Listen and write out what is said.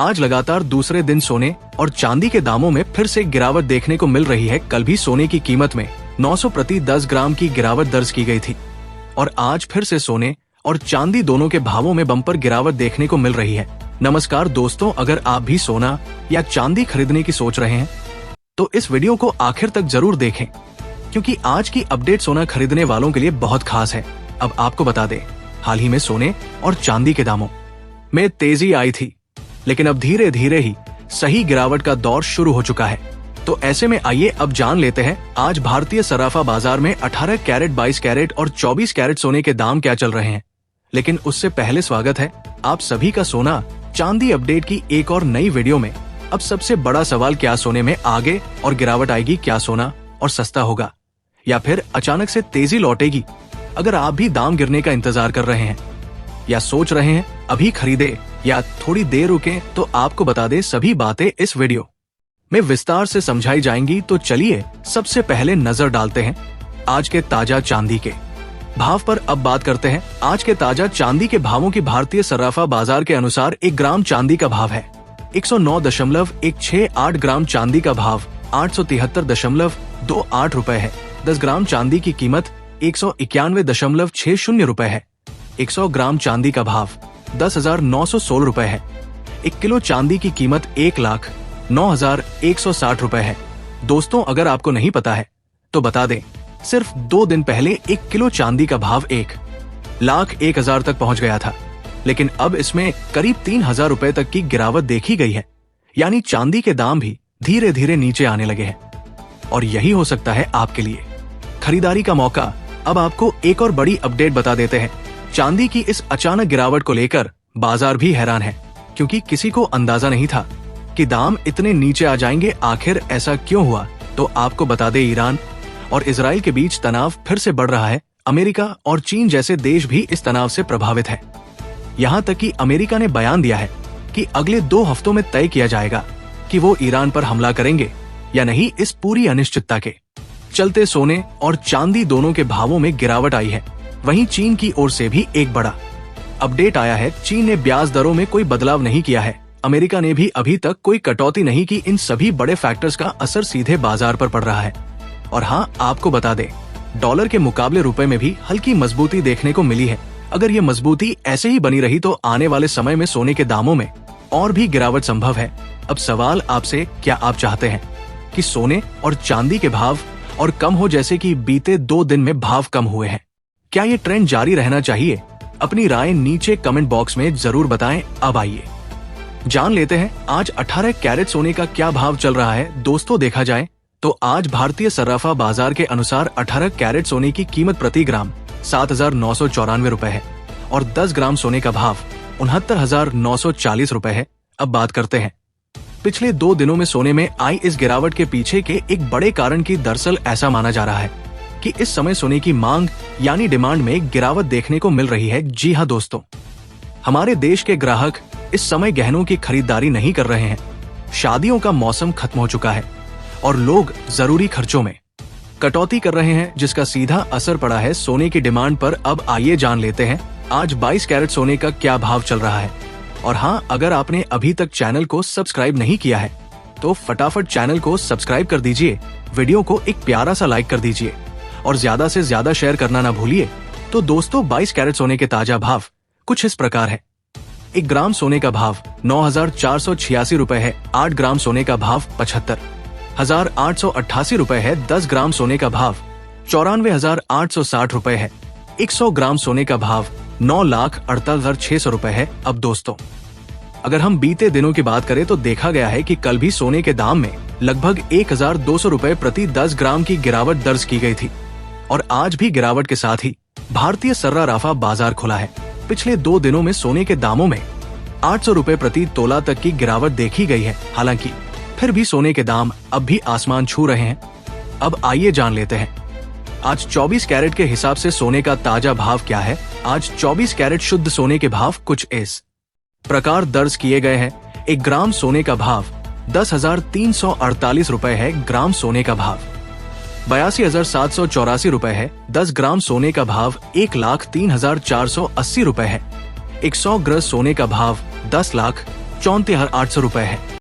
आज लगातार दूसरे दिन सोने और चांदी के दामों में फिर से गिरावट देखने को मिल रही है। कल भी सोने की कीमत में 900 प्रति 10 ग्राम की गिरावट दर्ज की गई थी और आज फिर से सोने और चांदी दोनों के भावों में बम्पर गिरावट देखने को मिल रही है। नमस्कार दोस्तों, अगर आप भी सोना या चांदी खरीदने की सोच रहे हैं तो इस वीडियो को आखिर तक जरूर देखें, क्योंकि आज की अपडेट सोना खरीदने वालों के लिए बहुत खास है। अब आपको बता दें, हाल ही में सोने और चांदी के दामों में तेजी आई थी, लेकिन अब धीरे धीरे ही सही गिरावट का दौर शुरू हो चुका है। तो ऐसे में आइए अब जान लेते हैं आज भारतीय सराफा बाजार में 18 कैरेट, 22 कैरेट और 24 कैरेट सोने के दाम क्या चल रहे हैं। लेकिन उससे पहले स्वागत है आप सभी का सोना चांदी अपडेट की एक और नई वीडियो में। अब सबसे बड़ा सवाल, क्या सोने में आगे और गिरावट आएगी? क्या सोना और सस्ता होगा या फिर अचानक से तेजी लौटेगी? अगर आप भी दाम गिरने का इंतजार कर रहे हैं या सोच रहे हैं अभी खरीदे या थोड़ी देर रुके, तो आपको बता दे सभी बातें इस वीडियो में विस्तार से समझाई जाएंगी। तो चलिए सबसे पहले नजर डालते हैं आज के ताजा चांदी के भाव पर। अब बात करते हैं आज के ताजा चांदी के भावों की। भारतीय सराफा बाजार के अनुसार 1 ग्राम चांदी का भाव है 109.168 ग्राम चांदी का भाव 873.28 रुपए है। 10 ग्राम चांदी की कीमत 191.60 रुपए है। 100 ग्राम चांदी का भाव 10,916 रुपए है। 1 किलो चांदी की कीमत 1,09,160 रुपए है। दोस्तों, अगर आपको नहीं पता है तो बता दें, सिर्फ 2 दिन पहले 1 किलो चांदी का भाव 1,01,000 तक पहुंच गया था, लेकिन अब इसमें करीब 3,000 रुपए तक की गिरावट देखी गई है। यानी चांदी के दाम भी धीरे धीरे नीचे आने लगे हैं और यही हो सकता है आपके लिए खरीदारी का मौका। अब आपको एक और बड़ी अपडेट बता देते हैं। चांदी की इस अचानक गिरावट को लेकर बाजार भी हैरान है, क्योंकि किसी को अंदाजा नहीं था कि दाम इतने नीचे आ जाएंगे। आखिर ऐसा क्यों हुआ? तो आपको बता दें, ईरान और इजराइल के बीच तनाव फिर से बढ़ रहा है। अमेरिका और चीन जैसे देश भी इस तनाव से प्रभावित है। यहाँ तक कि अमेरिका ने बयान दिया है कि अगले 2 हफ्तों में तय किया जाएगा कि वो ईरान पर हमला करेंगे या नहीं। इस पूरी अनिश्चितता के चलते सोने और चांदी दोनों के भावों में गिरावट आई है। वहीं चीन की ओर से भी एक बड़ा अपडेट आया है। चीन ने ब्याज दरों में कोई बदलाव नहीं किया है। अमेरिका ने भी अभी तक कोई कटौती नहीं की। इन सभी बड़े फैक्टर्स का असर सीधे बाजार पर पड़ रहा है। और हाँ, आपको बता दें, डॉलर के मुकाबले रुपए में भी हल्की मजबूती देखने को मिली है। अगर ये मजबूती ऐसे ही बनी रही तो आने वाले समय में सोने के दामों में और भी गिरावट संभव है। अब सवाल आपसे, क्या आप चाहते हैं कि सोने और चांदी के भाव और कम हो, जैसे कि बीते 2 दिन में भाव कम हुए हैं? क्या ये ट्रेंड जारी रहना चाहिए? अपनी राय नीचे कमेंट बॉक्स में जरूर बताएं। अब आइए जान लेते हैं आज 18 कैरेट सोने का क्या भाव चल रहा है। दोस्तों, देखा जाए तो आज भारतीय सराफा बाजार के अनुसार 18 कैरेट सोने की कीमत प्रति ग्राम 7,994 रुपए है और 10 ग्राम सोने का भाव 69,940 रुपए है। अब बात करते हैं पिछले 2 दिनों में सोने में आई इस गिरावट के पीछे के एक बड़े कारण की। दरअसल ऐसा माना जा रहा है कि इस समय सोने की मांग यानी डिमांड में गिरावट देखने को मिल रही है। जी हाँ दोस्तों, हमारे देश के ग्राहक इस समय गहनों की खरीदारी नहीं कर रहे हैं। शादियों का मौसम खत्म हो चुका है और लोग जरूरी खर्चों में कटौती कर रहे हैं, जिसका सीधा असर पड़ा है सोने की डिमांड पर। अब आइए जान लेते हैं आज 22 कैरेट सोने का क्या भाव चल रहा है। और हाँ, अगर आपने अभी तक चैनल को सब्सक्राइब नहीं किया है तो फटाफट चैनल को सब्सक्राइब कर दीजिए, वीडियो को एक प्यारा सा लाइक कर दीजिए और ज्यादा से ज्यादा शेयर करना ना भूलिए। तो दोस्तों, 22 कैरेट सोने के ताजा भाव कुछ इस प्रकार है। 1 ग्राम सोने का भाव 9,486 रुपए है। 8 ग्राम सोने का भाव 75,888 रुपए है। 10 ग्राम सोने का भाव 94,860 रुपए है। 100 ग्राम सोने का भाव 9,48,600 रुपए है। अब दोस्तों, अगर हम बीते दिनों की बात करें तो देखा गया है कि कल भी सोने के दाम में लगभग 1,200 रुपए प्रति 10 ग्राम की गिरावट दर्ज की गई थी और आज भी गिरावट के साथ ही भारतीय सराफा बाजार खुला है। पिछले 2 दिनों में सोने के दामों में 800 रुपए प्रति तोला तक की गिरावट देखी गई है। हालांकि फिर भी सोने के दाम अब भी आसमान छू रहे हैं। अब आइए जान लेते हैं आज 24 कैरेट के हिसाब से सोने का ताजा भाव क्या है। आज 24 कैरेट शुद्ध सोने के भाव कुछ इस प्रकार दर्ज किए गए हैं। 1 ग्राम सोने का भाव 10,348 रुपए है। ग्राम सोने का भाव 82,784 रुपए है। 10 ग्राम सोने का भाव 1,03,480 रुपए है। 100 ग्रस सोने का भाव 34,800 रुपए है।